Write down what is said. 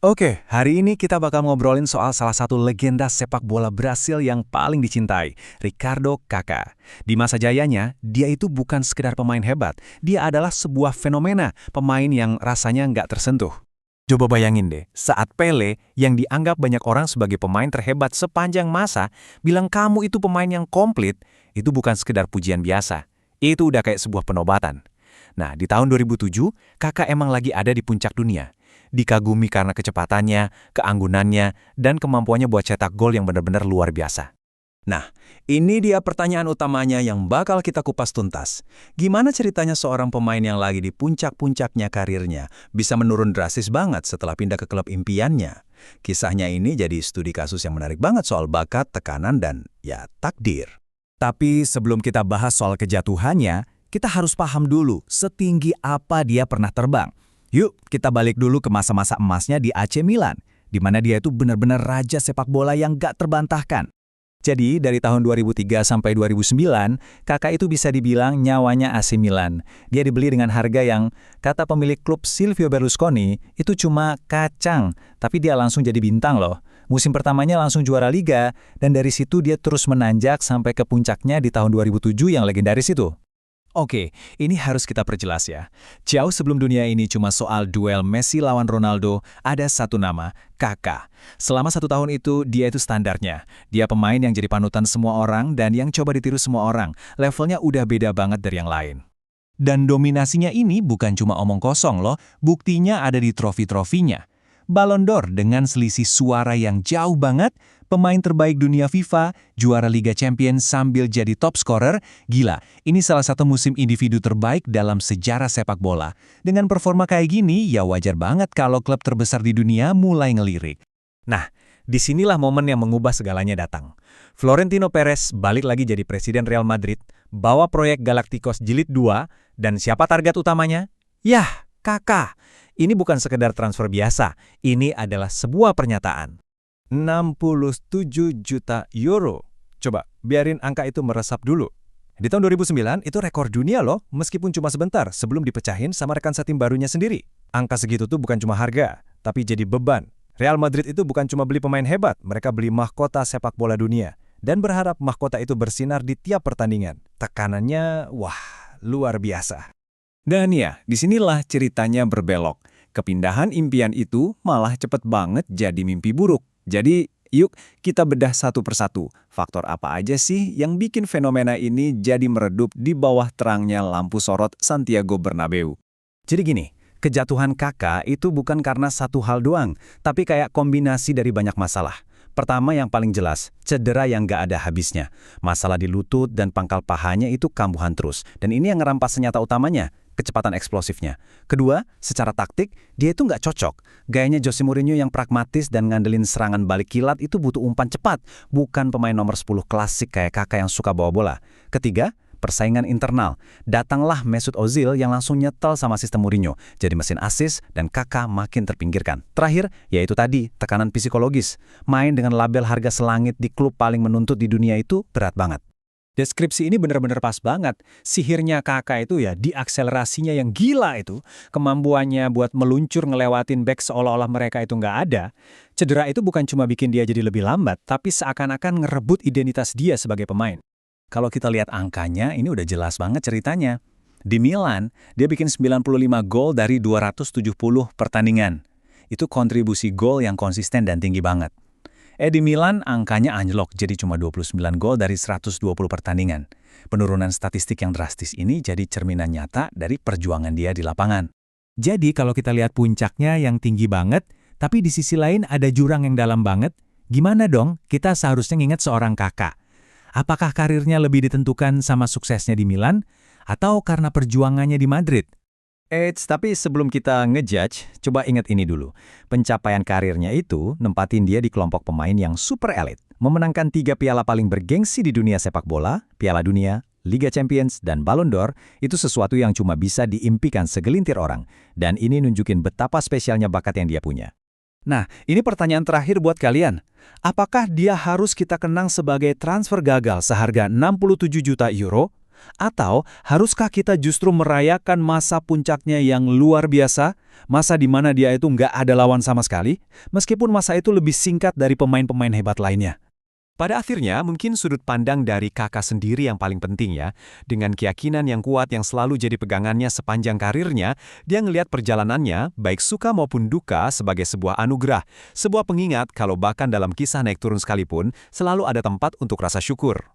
Oke, hari ini kita bakal ngobrolin soal salah satu legenda sepak bola Brasil yang paling dicintai, Ricardo Kaká. Di masa jayanya, dia itu bukan sekedar pemain hebat, dia adalah sebuah fenomena, pemain yang rasanya nggak tersentuh. Coba bayangin deh, saat Pele, yang dianggap banyak orang sebagai pemain terhebat sepanjang masa, bilang kamu itu pemain yang komplit, itu bukan sekedar pujian biasa. Itu udah kayak sebuah penobatan. Nah, di tahun 2007, Kaká emang lagi ada di puncak dunia. Dikagumi karena kecepatannya, keanggunannya, dan kemampuannya buat cetak gol yang benar-benar luar biasa. Nah, ini dia pertanyaan utamanya yang bakal kita kupas tuntas. Gimana ceritanya seorang pemain yang lagi di puncak-puncaknya karirnya bisa menurun drastis banget setelah pindah ke klub impiannya? Kisahnya ini jadi studi kasus yang menarik banget soal bakat, tekanan, dan ya takdir. Tapi sebelum kita bahas soal kejatuhannya, kita harus paham dulu setinggi apa dia pernah terbang. Yuk, kita balik dulu ke masa-masa emasnya di AC Milan, di mana dia itu benar-benar raja sepak bola yang gak terbantahkan. Jadi, dari tahun 2003 sampai 2009, Kaká itu bisa dibilang nyawanya AC Milan. Dia dibeli dengan harga yang, kata pemilik klub Silvio Berlusconi, itu cuma kacang, tapi dia langsung jadi bintang loh. Musim pertamanya langsung juara Liga, dan dari situ dia terus menanjak sampai ke puncaknya di tahun 2007 yang legendaris itu. Oke, ini harus kita perjelas ya. Jauh sebelum dunia ini cuma soal duel Messi lawan Ronaldo, ada satu nama, Kaká. Selama 1 tahun itu, dia itu standarnya. Dia pemain yang jadi panutan semua orang dan yang coba ditiru semua orang. Levelnya udah beda banget dari yang lain. Dan dominasinya ini bukan cuma omong kosong loh, buktinya ada di trofi-trofinya. Ballon d'Or dengan selisih suara yang jauh banget, pemain terbaik dunia FIFA, juara Liga Champions sambil jadi top scorer, gila, ini salah satu musim individu terbaik dalam sejarah sepak bola. Dengan performa kayak gini, ya wajar banget kalau klub terbesar di dunia mulai ngelirik. Nah, disinilah momen yang mengubah segalanya datang. Florentino Perez balik lagi jadi presiden Real Madrid, bawa proyek Galacticos Jilid 2, dan siapa target utamanya? Yah, Kaká. Ini bukan sekedar transfer biasa, ini adalah sebuah pernyataan. 67 juta euro. Coba, biarin angka itu meresap dulu. Di tahun 2009, itu rekor dunia loh, meskipun cuma sebentar sebelum dipecahin sama rekan setim barunya sendiri. Angka segitu tuh bukan cuma harga, tapi jadi beban. Real Madrid itu bukan cuma beli pemain hebat, mereka beli mahkota sepak bola dunia. Dan berharap mahkota itu bersinar di tiap pertandingan. Tekanannya, wah, luar biasa. Dan ya, disinilah ceritanya berbelok. Kepindahan impian itu malah cepet banget jadi mimpi buruk. Jadi, yuk kita bedah satu persatu. Faktor apa aja sih yang bikin fenomena ini jadi meredup di bawah terangnya lampu sorot Santiago Bernabeu? Jadi gini, kejatuhan Kaká itu bukan karena satu hal doang, tapi kayak kombinasi dari banyak masalah. Pertama yang paling jelas, cedera yang gak ada habisnya. Masalah di lutut dan pangkal pahanya itu kambuhan terus. Dan ini yang ngerampas senjata utamanya, kecepatan eksplosifnya. Kedua, secara taktik, dia itu nggak cocok. Gayanya Jose Mourinho yang pragmatis dan ngandelin serangan balik kilat itu butuh umpan cepat, bukan pemain nomor 10 klasik kayak Kaká yang suka bawa bola. Ketiga, persaingan internal. Datanglah Mesut Ozil yang langsung nyetel sama sistem Mourinho, jadi mesin assist dan Kaká makin terpinggirkan. Terakhir, yaitu tadi, tekanan psikologis. Main dengan label harga selangit di klub paling menuntut di dunia itu berat banget. Deskripsi ini benar-benar pas banget. Sihirnya Kaká itu ya, diakselerasinya yang gila itu, kemampuannya buat meluncur ngelewatin bek seolah-olah mereka itu nggak ada. Cedera itu bukan cuma bikin dia jadi lebih lambat, tapi seakan-akan ngerebut identitas dia sebagai pemain. Kalau kita lihat angkanya, ini udah jelas banget ceritanya. Di Milan, dia bikin 95 gol dari 270 pertandingan. Itu kontribusi gol yang konsisten dan tinggi banget. Di Milan, angkanya anjlok jadi cuma 29 gol dari 120 pertandingan. Penurunan statistik yang drastis ini jadi cerminan nyata dari perjuangan dia di lapangan. Jadi kalau kita lihat puncaknya yang tinggi banget, tapi di sisi lain ada jurang yang dalam banget, gimana dong kita seharusnya nginget seorang Kaká? Apakah karirnya lebih ditentukan sama suksesnya di Milan, atau karena perjuangannya di Madrid? Tapi sebelum kita ngejudge, coba ingat ini dulu. Pencapaian karirnya itu nempatin dia di kelompok pemain yang super elit. Memenangkan 3 piala paling bergengsi di dunia sepak bola, Piala Dunia, Liga Champions, dan Ballon d'Or, itu sesuatu yang cuma bisa diimpikan segelintir orang. Dan ini nunjukin betapa spesialnya bakat yang dia punya. Nah, ini pertanyaan terakhir buat kalian. Apakah dia harus kita kenang sebagai transfer gagal seharga 67 juta euro? Atau haruskah kita justru merayakan masa puncaknya yang luar biasa, masa di mana dia itu nggak ada lawan sama sekali, meskipun masa itu lebih singkat dari pemain-pemain hebat lainnya? Pada akhirnya, mungkin sudut pandang dari Kakak sendiri yang paling penting ya. Dengan keyakinan yang kuat yang selalu jadi pegangannya sepanjang karirnya, dia ngelihat perjalanannya, baik suka maupun duka, sebagai sebuah anugerah. Sebuah pengingat kalau bahkan dalam kisah naik turun sekalipun, selalu ada tempat untuk rasa syukur.